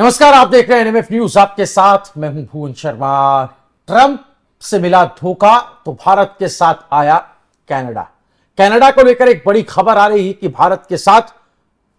नमस्कार, आप देख रहे हैं एनएमएफ न्यूज। आपके साथ मैं हूं भुवन शर्मा। ट्रंप से मिला धोखा तो भारत के साथ आया कनाडा। कनाडा को लेकर एक बड़ी खबर आ रही है कि भारत के साथ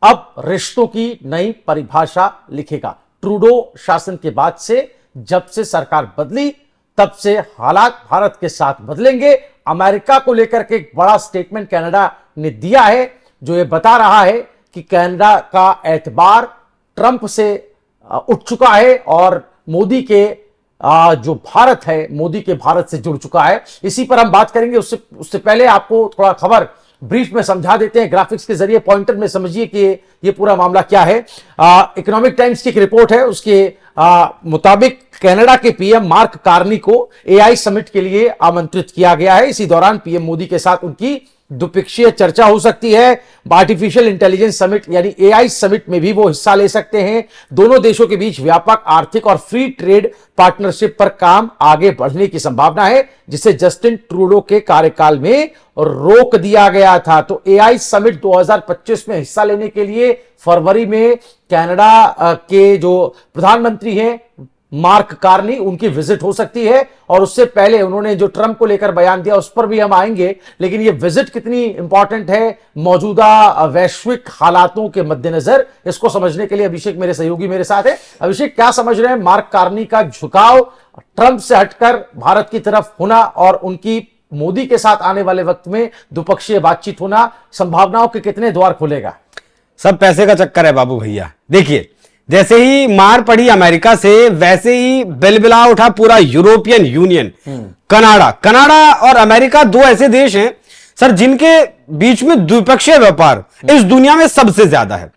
अब रिश्तों की नई परिभाषा लिखेगा। ट्रूडो शासन के बाद से, जब से सरकार बदली, तब से हालात भारत के साथ बदलेंगे। अमेरिका को लेकर के एक बड़ा स्टेटमेंट कनाडा ने दिया है, जो ये बता रहा है कि कनाडा का एतबार ट्रंप से उठ चुका है और मोदी के जो भारत है, मोदी के भारत से जुड़ चुका है। इसी पर हम बात करेंगे। उससे पहले आपको थोड़ा खबर ब्रीफ में समझा देते हैं, ग्राफिक्स के जरिए पॉइंटर में समझिए कि ये पूरा मामला क्या है। इकोनॉमिक टाइम्स की एक रिपोर्ट है, उसके मुताबिक कनाडा के पीएम मार्क कार्नी को एआई समिट के लिए आमंत्रित किया गया है। इसी दौरान पीएम मोदी के साथ उनकी द्विपक्षीय चर्चा हो सकती है। आर्टिफिशियल इंटेलिजेंस समिट यानी एआई समिट में भी वो हिस्सा ले सकते हैं। दोनों देशों के बीच व्यापक आर्थिक और फ्री ट्रेड पार्टनरशिप पर काम आगे बढ़ने की संभावना है, जिसे जस्टिन ट्रूडो के कार्यकाल में रोक दिया गया था। तो एआई समिट 2025 में हिस्सा लेने के लिए फरवरी में कनाडा के जो प्रधानमंत्री हैं मार्क कार्नी, उनकी विजिट हो सकती है। और उससे पहले उन्होंने जो ट्रंप को लेकर बयान दिया उस पर भी हम आएंगे। लेकिन ये विजिट कितनी इंपॉर्टेंट है मौजूदा वैश्विक हालातों के मद्देनजर, इसको समझने के लिए अभिषेक मेरे सहयोगी मेरे साथ है। अभिषेक, क्या समझ रहे हैं मार्क कार्नी का झुकाव ट्रंप से हटकर भारत की तरफ होना और उनकी मोदी के साथ आने वाले वक्त में द्विपक्षीय बातचीत होना, संभावनाओं के कितने द्वार खुलेगा? सब पैसे का चक्कर है बाबू भैया। देखिए, जैसे ही मार पड़ी अमेरिका से, वैसे ही बिलबिला उठा पूरा यूरोपियन यूनियन। कनाडा और अमेरिका दो ऐसे देश हैं सर जिनके बीच में द्विपक्षीय व्यापार इस दुनिया में सबसे ज्यादा है।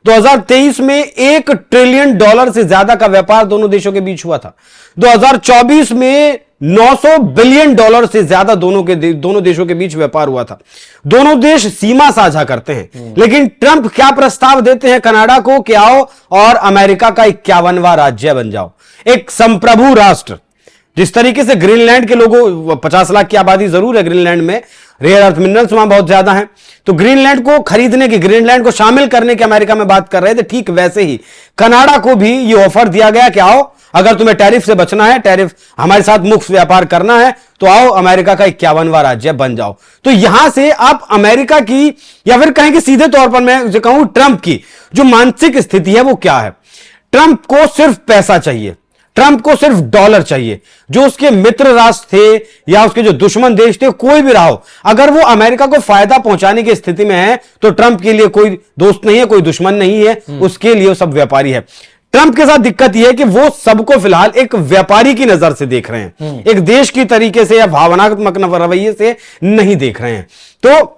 2023 में $1 ट्रिलियन से ज्यादा का व्यापार दोनों देशों के बीच हुआ था। 2024 में $900 बिलियन से ज्यादा दोनों देशों के बीच व्यापार हुआ था। दोनों देश सीमा साझा करते हैं। लेकिन ट्रंप क्या प्रस्ताव देते हैं कनाडा को कि आओ और अमेरिका का 51वां राज्य बन जाओ, एक संप्रभु राष्ट्र। जिस तरीके से ग्रीनलैंड के लोगों 50 लाख की आबादी जरूर है ग्रीनलैंड में, रेयर अर्थ मिनरल्स वहां बहुत ज्यादा हैं, तो ग्रीनलैंड को खरीदने की, ग्रीनलैंड को शामिल करने की अमेरिका में बात कर रहे थे। ठीक वैसे ही कनाडा को भी यह ऑफर दिया गया कि आओ, अगर तुम्हें टैरिफ से बचना है, टैरिफ हमारे साथ मुक्त व्यापार करना है, तो आओ अमेरिका का 51वां राज्य बन जाओ। तो यहां से आप अमेरिका की, या फिर कहें कि सीधे तौर पर मैं जो कहूं ट्रंप की जो मानसिक स्थिति है वो क्या है। ट्रंप को सिर्फ पैसा चाहिए, ट्रंप को सिर्फ डॉलर चाहिए। जो उसके मित्र राष्ट्र थे या उसके जो दुश्मन देश थे, कोई भी रहा हो, अगर वो अमेरिका को फायदा पहुंचाने की स्थिति में है तो ट्रंप के लिए कोई दोस्त नहीं है, कोई दुश्मन नहीं है, उसके लिए वो सब व्यापारी है। ट्रंप के साथ दिक्कत यह है कि वो सबको फिलहाल एक व्यापारी की नजर से देख रहे हैं, एक देश की तरीके से या भावनात्मक रवैये से नहीं देख रहे हैं। तो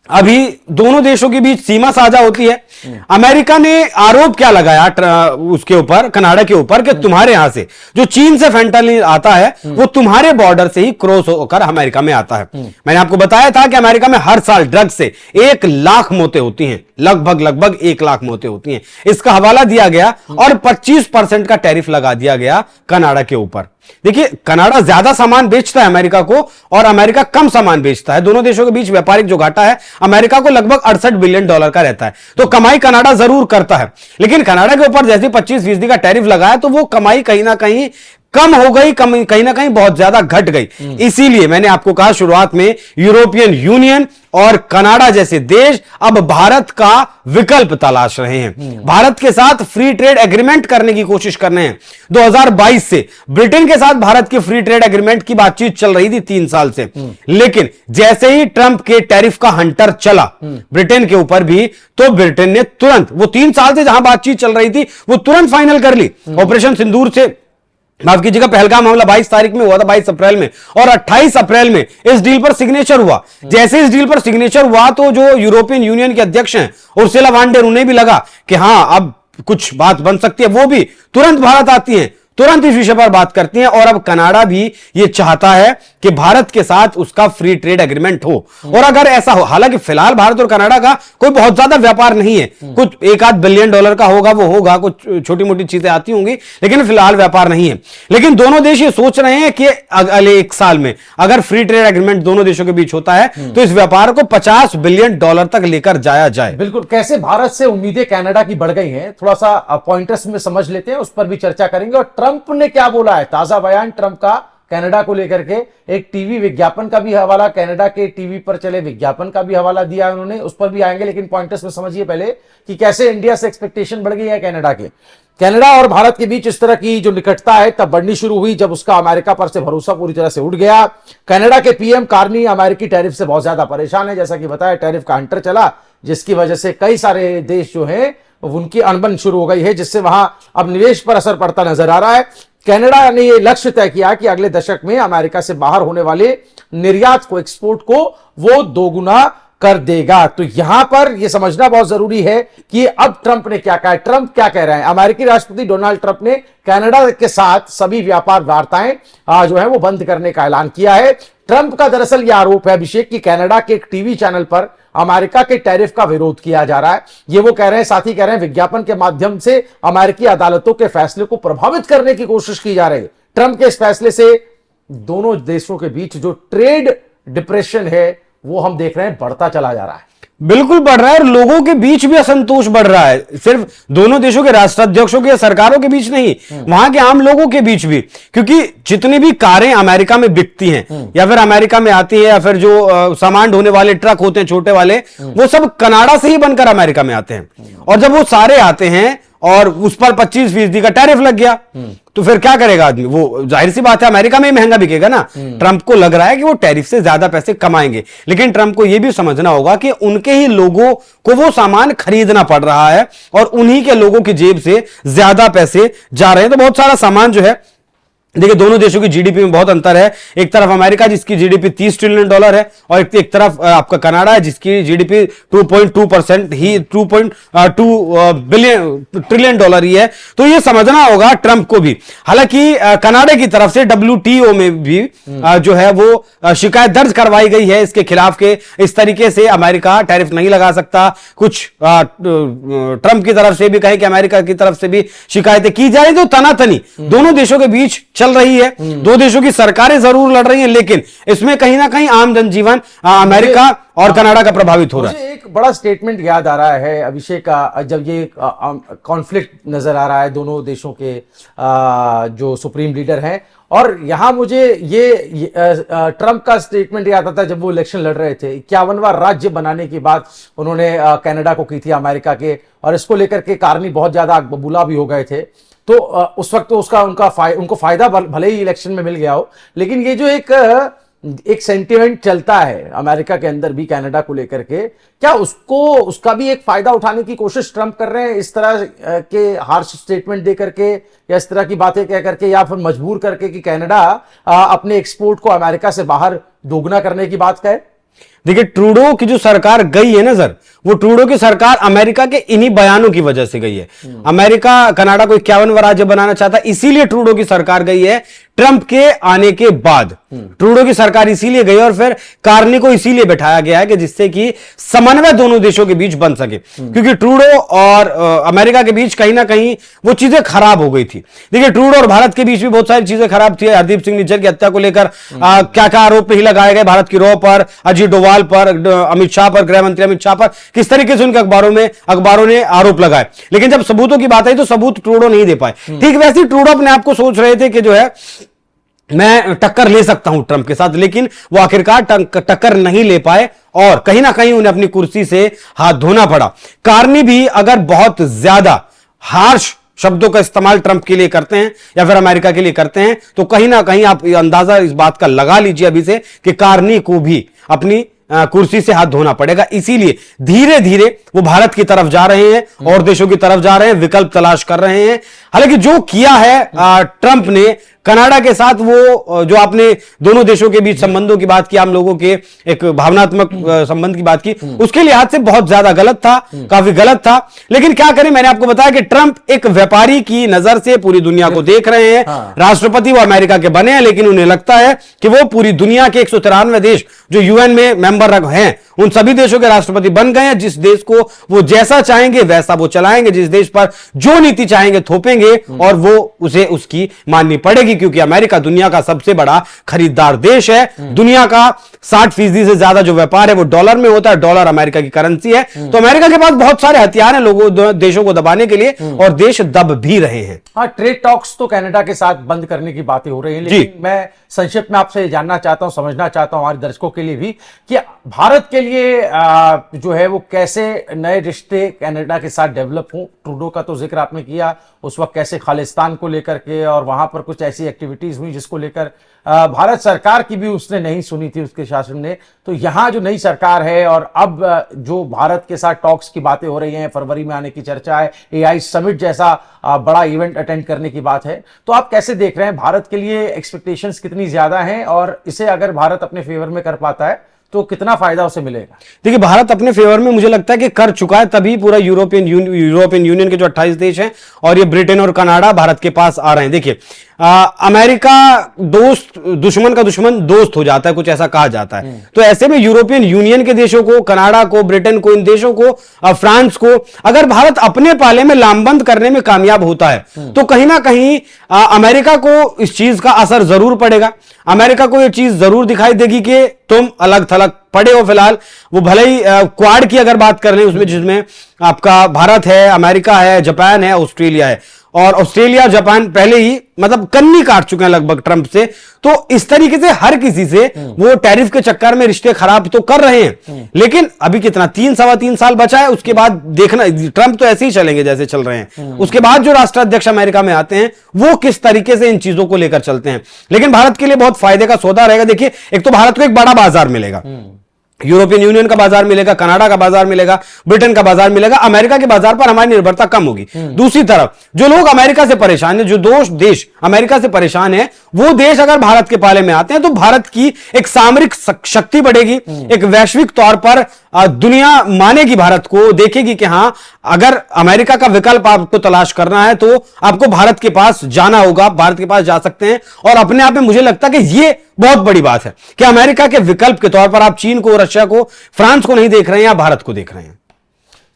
अभी दोनों देशों के बीच सीमा साझा होती है। अमेरिका ने आरोप क्या लगाया उसके ऊपर, कनाडा के ऊपर, कि तुम्हारे यहां से जो चीन से फेंटानिल आता है वो तुम्हारे बॉर्डर से ही क्रॉस होकर अमेरिका में आता है। मैंने आपको बताया था कि अमेरिका में हर साल ड्रग से 1 लाख मौतें होती हैं, लगभग 1 लाख मौतें होती हैं। इसका हवाला दिया गया और 25% का टैरिफ लगा दिया गया कनाडा के ऊपर। देखिए, कनाडा ज्यादा सामान बेचता है अमेरिका को और अमेरिका कम सामान बेचता है। दोनों देशों के बीच व्यापारिक जो घाटा है अमेरिका को लगभग $68 बिलियन का रहता है। तो कमाई कनाडा जरूर करता है, लेकिन कनाडा के ऊपर जैसे 25% का टैरिफ लगाया तो वो कमाई कहीं ना कहीं कम हो गई, कहीं ना कहीं बहुत ज्यादा घट गई। इसीलिए मैंने आपको कहा शुरुआत में, यूरोपियन यूनियन और कनाडा जैसे देश अब भारत का विकल्प तलाश रहे हैं, भारत के साथ फ्री ट्रेड एग्रीमेंट करने की कोशिश कर रहे हैं। 2022 से ब्रिटेन के साथ भारत की फ्री ट्रेड एग्रीमेंट की बातचीत चल रही थी 3 साल से, लेकिन जैसे ही ट्रंप के टैरिफ का हंटर चला ब्रिटेन के ऊपर भी, तो ब्रिटेन ने तुरंत, वो 3 साल से जहां बातचीत चल रही थी वो तुरंत फाइनल कर ली। ऑपरेशन सिंदूर से, माफ कीजिएगा, पहलगाम हमला 22 तारीख में हुआ था, 22 अप्रैल में, और 28 अप्रैल में इस डील पर सिग्नेचर हुआ। जैसे इस डील पर सिग्नेचर हुआ तो जो यूरोपियन यूनियन के अध्यक्ष हैं उर्सुला वॉन डेर, उन्हें भी लगा कि हां अब कुछ बात बन सकती है। वो भी तुरंत भारत आती हैं, तुरंत इस विषय पर बात करती हैं। और अब कनाडा भी ये चाहता है कि भारत के साथ उसका फ्री ट्रेड एग्रीमेंट हो। और अगर ऐसा हो, हालांकि फिलहाल भारत और कनाडा का कोई बहुत ज्यादा व्यापार नहीं है, कुछ $1-8 बिलियन का होगा, वो होगा, कुछ छोटी मोटी चीजें आती होंगी, लेकिन फिलहाल व्यापार नहीं है। लेकिन दोनों देश ये सोच रहे हैं कि अगले 1 साल में अगर फ्री ट्रेड एग्रीमेंट दोनों देशों के बीच होता है तो इस व्यापार को $50 बिलियन तक लेकर जाया जाए। बिल्कुल, कैसे भारत से उम्मीदें कनाडा की बढ़ गई हैं, थोड़ा सा पॉइंटर्स में समझ लेते हैं, उस पर भी चर्चा करेंगे। और ट्रंप ने क्या बोला है, ताजा बयान ट्रंप का कनाडा को लेकर के, एक टीवी विज्ञापन का भी हवाला, कनाडा के टीवी पर चले विज्ञापन का भी हवाला दिया उन्होंने, उस पर भी आएंगे। लेकिन पॉइंटर्स में समझिए पहले कि कैसे इंडिया से एक्सपेक्टेशन बढ़ गई है कनाडा के। कनाडा और भारत के बीच इस तरह की जो निकटता है तब बढ़नी शुरू हुई जब उसका अमेरिका पर से भरोसा पूरी तरह से उठ गया। कनाडा के पीएम कार्नी अमेरिकी टैरिफ से बहुत ज्यादा परेशान है, जैसा कि बताया, टैरिफ का हंटर चला, जिसकी वजह से कई सारे देश जो हैं उनकी अनबन शुरू हो गई है, जिससे वहां अब निवेश पर असर पड़ता नजर आ रहा है। कनाडा ने यह लक्ष्य तय किया कि अगले दशक में अमेरिका से बाहर होने वाले निर्यात को, एक्सपोर्ट को वो 2 गुना कर देगा। तो यहां पर यह समझना बहुत जरूरी है कि अब ट्रंप ने क्या कहा है। ट्रंप क्या कह रहे हैं, अमेरिकी राष्ट्रपति डोनाल्ड ट्रंप ने कनाडा के साथ सभी व्यापार वार्ताएं जो है वो बंद करने का ऐलान किया है। ट्रंप का दरअसल यह आरोप है, अभिषेक, कि कनाडा के एक टीवी चैनल पर अमेरिका के टैरिफ का विरोध किया जा रहा है। ये वो कह रहे हैं, साथ ही कह रहे हैं विज्ञापन के माध्यम से अमेरिकी अदालतों के फैसले को प्रभावित करने की कोशिश की जा रही है। ट्रंप के इस फैसले से दोनों देशों के बीच जो ट्रेड डिप्रेशन है वो हम देख रहे हैं बढ़ता चला जा रहा है। बिल्कुल बढ़ रहा है, और लोगों के बीच भी असंतोष बढ़ रहा है, सिर्फ दोनों देशों के राष्ट्राध्यक्षों के, सरकारों के बीच नहीं, वहां के आम लोगों के बीच भी। क्योंकि जितनी भी कारें अमेरिका में बिकती हैं या फिर अमेरिका में आती है, या फिर जो सामान ढोने वाले ट्रक होते हैं छोटे वाले, वो सब कनाडा से ही बनकर अमेरिका में आते हैं। और जब वो सारे आते हैं और उस पर 25% का टैरिफ लग गया, तो फिर क्या करेगा आदमी? वो जाहिर सी बात है अमेरिका में ही महंगा बिकेगा ना। ट्रंप को लग रहा है कि वो टैरिफ से ज्यादा पैसे कमाएंगे, लेकिन ट्रंप को यह भी समझना होगा कि उनके ही लोगों को वो सामान खरीदना पड़ रहा है और उन्हीं के लोगों की जेब से ज्यादा पैसे जा रहे हैं। तो बहुत सारा सामान जो है, देखिए दोनों देशों की जीडीपी में बहुत अंतर है। एक तरफ अमेरिका जिसकी जीडीपी $30 ट्रिलियन है, और एक तरफ आपका कनाडा है जिसकी जीडीपी 2.2% ही, $2.2 ट्रिलियन ही है। तो ये समझना होगा ट्रंप को भी। हालांकि कनाडा की तरफ से WTO में भी जो है वो शिकायत दर्ज करवाई गई है इसके खिलाफ के इस तरीके से अमेरिका टैरिफ नहीं लगा सकता। कुछ ट्रंप की तरफ से भी कहे कि अमेरिका की तरफ से भी शिकायतें की जा रही, तो तनातनी दोनों देशों के बीच चल रही है। दो देशों की सरकारें जरूर लड़ रही हैं, लेकिन इसमें कहीं ना कहीं आम जनजीवन अमेरिका और कनाडा का प्रभावित हो रहा है। मुझे एक बड़ा स्टेटमेंट याद आ रहा है अभिषेक का, जब ये कॉन्फ्लिक्ट नजर आ रहा है दोनों देशों के जो सुप्रीम लीडर हैं, और यहां मुझे ये ट्रंप का स्टेटमेंट याद आता है जब वो इलेक्शन लड़ रहे थे। 51वां राज्य बनाने की बात उन्होंने कनाडा को की थी अमेरिका के, और इसको लेकर के कार्नी बहुत ज्यादा बबूला भी हो गए थे। तो उस वक्त तो उनको फायदा भले ही इलेक्शन में मिल गया हो, लेकिन ये जो एक सेंटिमेंट चलता है अमेरिका के अंदर भी कनाडा को लेकर के, क्या उसका भी एक फायदा उठाने की कोशिश ट्रंप कर रहे हैं इस तरह के हार्श स्टेटमेंट दे करके, या इस तरह की बातें कह करके, या फिर मजबूर करके कि कनाडा अपने एक्सपोर्ट को अमेरिका से बाहर दोगुना करने की बात कहे? देखिए ट्रूडो की जो सरकार गई है ना सर, वो ट्रूडो की सरकार अमेरिका के इन्हीं बयानों की वजह से गई है। अमेरिका कनाडा को 51वां राज्य बनाना चाहता, इसीलिए ट्रूडो की सरकार गई है। ट्रंप के आने के बाद ट्रूडो की सरकार इसीलिए गई, और फिर कार्नी को इसीलिए बैठाया गया है कि जिससे कि समन्वय दोनों देशों के बीच बन सके, क्योंकि ट्रूडो और अमेरिका के बीच कहीं ना कहीं वो चीजें खराब हो गई थी। देखिए ट्रूडो और भारत के बीच भी बहुत सारी चीजें खराब थी। हरदीप सिंह निज्जर की हत्या को लेकर क्या क्या आरोप नहीं लगाए गए, भारत की रॉ पर, अजीत डोवाल पर, अमित शाह पर, गृह मंत्री अमित शाह पर, किस तरीके से उनके अखबारों ने आरोप लगाए, लेकिन जब सबूतों की बात आई तो सबूत ट्रूडो नहीं दे पाए। ठीक वैसे ही ट्रूडो अपने आप को सोच रहे थे कि जो है मैं टक्कर ले सकता हूं ट्रंप के साथ, लेकिन वो आखिरकार टक्कर नहीं ले पाए, और कहीं ना कहीं उन्हें अपनी कुर्सी से हाथ धोना पड़ा। कार्नी भी अगर बहुत ज्यादा हार्श शब्दों का इस्तेमाल ट्रंप के लिए करते हैं या फिर अमेरिका के लिए करते हैं, तो कहीं ना कहीं आप अंदाजा इस बात का लगा लीजिए अभी से कि कार्नी को भी अपनी कुर्सी से हाथ धोना पड़ेगा। इसीलिए धीरे धीरे वो भारत की तरफ जा रहे हैं और देशों की तरफ जा रहे हैं, विकल्प तलाश कर रहे हैं। हालांकि जो किया है ट्रंप ने कनाडा के साथ वो जो आपने दोनों देशों के बीच संबंधों की बात की, आम लोगों के एक भावनात्मक संबंध की बात की, उसके लिहाज से बहुत ज्यादा गलत था, काफी गलत था। लेकिन क्या करें, मैंने आपको बताया कि ट्रंप एक व्यापारी की नजर से पूरी दुनिया को देख रहे हैं। राष्ट्रपति वो अमेरिका के बने हैं, लेकिन उन्हें लगता है कि वो पूरी दुनिया के 193 देश जो यूएन में मेंबर हैं, उन सभी देशों के राष्ट्रपति बन गए हैं। जिस देश को वो जैसा चाहेंगे वैसा वो चलाएंगे, जिस देश पर जो नीति चाहेंगे थोपेंगे, और वो उसे उसकी माननी पड़ेगी, क्योंकि अमेरिका दुनिया का सबसे बड़ा खरीदार देश है। दुनिया का 60% से ज्यादा जो व्यापार है वो डॉलर में होता है, डॉलर अमेरिका की करेंसी है। तो अमेरिका के पास बहुत सारे हथियार हैं लोगों देशों को दबाने के लिए, और देश दब भी रहे हैं। हाँ, ट्रेड टॉक्स तो कनाडा के साथ बंद करने की बातें हो रही हैं, लेकिन मैं संक्षिप्त में आपसे जानना चाहता हूं, समझना चाहता हूं हमारे दर्शकों के लिए भी, कि भारत के लिए जो है वो कैसे नए रिश्ते कनाडा के साथ डेवलप हों। ट्रूडो का तो जिक्र आपने किया, उस वक्त कैसे खालिस्तान को लेकर के और वहां पर कुछ ऐसी एक्टिविटीज हुई जिसको लेकर भारत सरकार की भी उसने नहीं सुनी थी, उसके शासन ने। तो यहाँ जो नई सरकार है और अब जो भारत के साथ टॉक्स की बातें हो रही हैं, फरवरी में आने की चर्चा है, एआई समिट जैसा बड़ा इवेंट अटेंड करने की बात है, तो आप कैसे देख रहे हैं? भारत के लिए एक्सपेक्टेशंस कितनी ज्यादा हैं, और इसे अगर भारत अपने फेवर में कर पाता है तो कितना फायदा उसे मिलेगा? देखिए, भारत अपने फेवर में मुझे लगता है कि कर चुका है, तभी पूरा यूरोपियन यूनियन के जो 28 देश हैं और ये ब्रिटेन और कनाडा भारत के पास आ रहे हैं। देखिए, अमेरिका दोस्त दुश्मन का दुश्मन दोस्त हो जाता है, कुछ ऐसा कहा जाता है। तो ऐसे में यूरोपियन यूनियन के देशों को, कनाडा को, ब्रिटेन को, इन देशों को, फ्रांस को, अगर भारत अपने पाले में लामबंद करने में कामयाब होता है तो कहीं ना कहीं अमेरिका को इस चीज का असर जरूर पड़ेगा। अमेरिका को यह चीज जरूर दिखाई देगी कि तुम अलग थलग पड़े हो। फिलहाल वो भले ही क्वाड की अगर बात कर लें, उसमें जिसमें आपका भारत है, अमेरिका है, जापान है, ऑस्ट्रेलिया है, और ऑस्ट्रेलिया जापान पहले ही मतलब कन्नी काट चुके हैं लगभग ट्रंप से। तो इस तरीके से हर किसी से वो टैरिफ के चक्कर में रिश्ते खराब तो कर रहे हैं, लेकिन अभी कितना 3-3.25 साल बचा है, उसके बाद देखना, ट्रंप तो ऐसे ही चलेंगे जैसे चल रहे हैं। उसके बाद जो राष्ट्राध्यक्ष अमेरिका में आते हैं वो किस तरीके से इन चीजों को लेकर चलते हैं। लेकिन भारत के लिए बहुत फायदे का सौदा रहेगा। देखिए, एक तो भारत को एक बड़ा बाजार मिलेगा, यूरोपियन यूनियन का बाजार मिलेगा, कनाडा का बाजार मिलेगा, ब्रिटेन का बाजार मिलेगा, अमेरिका के बाजार पर हमारी निर्भरता कम होगी। दूसरी तरफ जो लोग अमेरिका से परेशान हैं, जो देश अमेरिका से परेशान हैं, वो देश अगर भारत के पाले में आते हैं तो भारत की एक सामरिक शक्ति बढ़ेगी, एक वैश्विक तौर पर दुनिया मानेगी, भारत को देखेगी कि हां, अगर अमेरिका का विकल्प आपको तलाश करना है तो आपको भारत के पास जाना होगा, भारत के पास जा सकते हैं। और अपने आप में मुझे लगता है कि यह बहुत बड़ी बात है कि अमेरिका के विकल्प के तौर पर आप चीन को, रशिया को, फ्रांस को नहीं देख रहे हैं, या भारत को देख रहे हैं।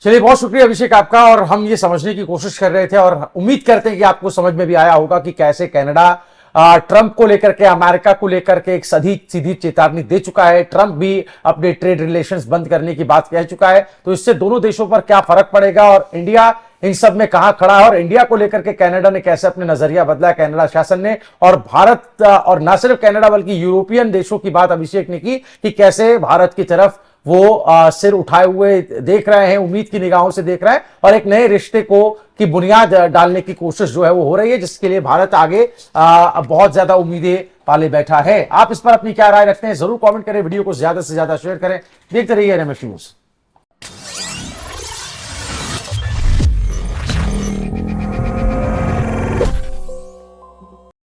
चलिए, बहुत शुक्रिया अभिषेक आपका। और हम ये समझने की कोशिश कर रहे थे और उम्मीद करते हैं कि आपको समझ में भी आया होगा कि कैसे कनाडा ट्रंप को लेकर के, अमेरिका को लेकर के एक सीधी चेतावनी दे चुका है। ट्रंप भी अपने ट्रेड रिलेशंस बंद करने की बात कह चुका है। तो इससे दोनों देशों पर क्या फर्क पड़ेगा और इंडिया इन सब में कहां खड़ा है, और इंडिया को लेकर के कनाडा ने कैसे अपने नजरिया बदला, कनाडा शासन ने, और भारत और न सिर्फ कनाडा बल्कि यूरोपियन देशों की बात अभिषेक ने की कि कैसे भारत की तरफ वो सिर उठाए हुए देख रहे हैं, उम्मीद की निगाहों से देख रहे हैं, और एक नए रिश्ते को की बुनियाद डालने की कोशिश जो है वो हो रही है, जिसके लिए भारत आगे बहुत ज्यादा उम्मीदें पाले बैठा है। आप इस पर अपनी क्या राय रखते हैं, जरूर कमेंट करें, वीडियो को ज्यादा से ज्यादा शेयर करें। देखते रहिए NMS न्यूज़।